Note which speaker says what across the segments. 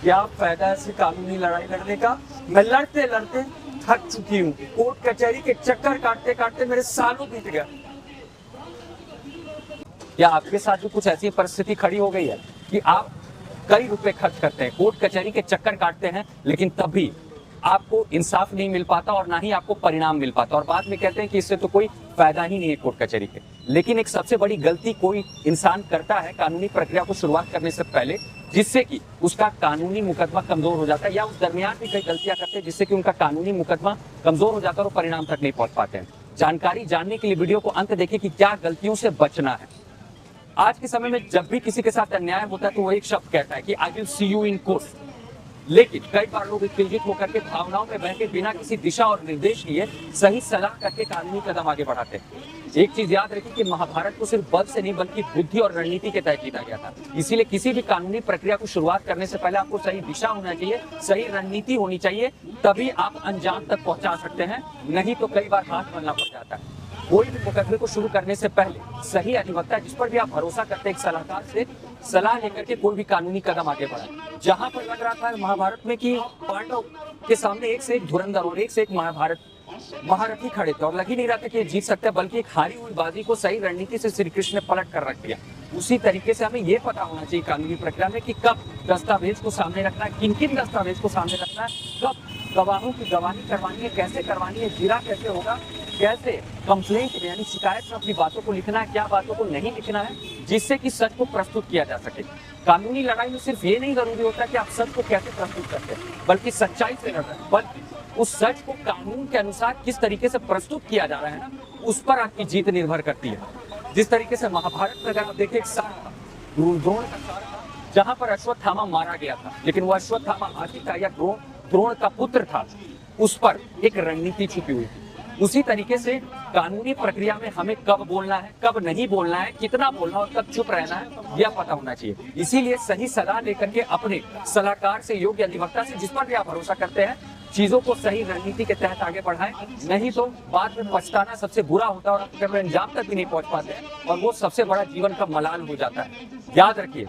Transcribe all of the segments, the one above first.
Speaker 1: क्या फायदा है कानूनी लड़ाई लड़ने का। मैं लड़ते लड़ते थक चुकी हूँ। कोर्ट कचहरी के चक्कर काटते काटते मेरे सालों बीत गया। क्या आपके साथ भी कुछ ऐसी परिस्थिति खड़ी हो गई है कि आप कई रुपए खर्च करते हैं, कोर्ट कचहरी के चक्कर काटते हैं, लेकिन तब भी आपको इंसाफ नहीं मिल पाता और ना ही आपको परिणाम मिल पाता, और बाद में कहते हैं कि इससे तो कोई फायदा ही नहीं है कोर्ट कचहरी के। लेकिन एक सबसे बड़ी गलती कोई इंसान करता है कानूनी प्रक्रिया को शुरुआत करने से पहले, जिससे कि उसका कानूनी मुकदमा कमजोर हो जाता है, या उस दरमियान भी कई गलतियां करते हैं जिससे कि उनका कानूनी मुकदमा कमजोर हो जाता है और परिणाम तक नहीं पहुंच पाते हैं। जानकारी जानने के लिए वीडियो को अंत देखिए कि क्या गलतियों से बचना है। आज के समय में जब भी किसी के साथ अन्याय होता है तो वो एक शब्द कहता है कि I will see you in court, लेकिन कई बार लोग उत्तेजित होकर के भावनाओं में बह के बिना किसी दिशा और निर्देश लिए सही सलाह करके कानूनी कदम आगे बढ़ाते हैं। एक चीज याद रखिए कि महाभारत को सिर्फ बल से नहीं बल्कि बुद्धि और रणनीति के तहत जीता गया था। इसीलिए किसी भी कानूनी प्रक्रिया को शुरुआत करने से पहले आपको सही दिशा होना चाहिए, सही रणनीति होनी चाहिए, तभी आप अंजाम तक पहुंचा सकते हैं। नहीं तो कई बार हाथ मलना पड़ जाता है। कोई भी मुकदमे को शुरू करने से पहले सही अधिवक्ता जिस पर भी आप भरोसा करते हैं, एक सलाहकार से सलाह लेकर के कोई भी कानूनी कदम आगे बढ़ाएं। जहां पर लग रहा था महाभारत में कि पांडव के सामने एक से एक धुरंधर और एक से एक महारथी खड़े थे और लग ही नहीं रहा था कि ये जीत सकते हैं, बल्कि एक हारी हुई बाजी को सही रणनीति से श्री कृष्ण ने पलट कर रख दिया। उसी तरीके से हमें ये पता होना चाहिए कानूनी प्रक्रिया में कि कब दस्तावेज को सामने रखना है, किन किन दस्तावेज को सामने रखना है, कब गवाहों की गवाही करवानी है, कैसे करवानी है, जिरा कैसे होगा, कैसे कंप्लेंट में यानी शिकायत में अपनी बातों को लिखना है, क्या बातों को नहीं लिखना है, जिससे कि सच को प्रस्तुत किया जा सके। कानूनी लड़ाई में सिर्फ ये नहीं जरूरी होता कि आप सच को कैसे प्रस्तुत करते हैं, बल्कि सच्चाई से लड़ रहे हैं, बल्कि उस सच को कानून के अनुसार किस तरीके से प्रस्तुत किया जा रहा है ना, उस पर आपकी जीत निर्भर करती है। जिस तरीके से महाभारत में अगर आप देखें, एक सार था, द्रोण का सार था, जहां पर अश्वत्थामा मारा गया था, लेकिन वो अश्वत्थामा हाथी था या द्रोण का पुत्र था, उस पर एक रणनीति छुपी हुई थी। उसी तरीके से कानूनी प्रक्रिया में हमें कब बोलना है, कब नहीं बोलना है, कितना बोलना और कब चुप रहना है, यह पता होना चाहिए। इसीलिए सही सलाह लेकर के अपने सलाहकार से, योग्य अधिवक्ता से, जिस पर भी आप भरोसा करते हैं, चीजों को सही रणनीति के तहत आगे बढ़ाएं। नहीं तो बाद में पछताना सबसे बुरा होता है और आप कभी अंजाम तक भी नहीं पहुंच पाते हैं, और वो सबसे बड़ा जीवन का मलाल हो जाता है। याद रखिए,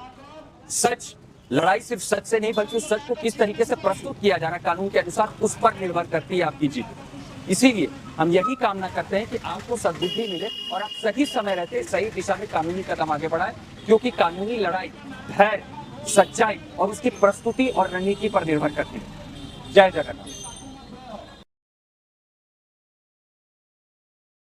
Speaker 1: सच लड़ाई सिर्फ सच से नहीं बल्कि उस सच को किस तरीके से प्रस्तुत किया जा रहा है कानून के अनुसार, उस पर निर्भर करती है आपकी जीत। इसीलिए हम यही कामना करते हैं कि आपको सद्बुद्धि मिले और आप सही समय रहते सही दिशा में कानूनी कदम आगे बढ़ाएं, क्योंकि कानूनी लड़ाई धैर्य, सच्चाई और उसकी प्रस्तुति और रणनीति पर निर्भर करती है। जय जगन्नाथ।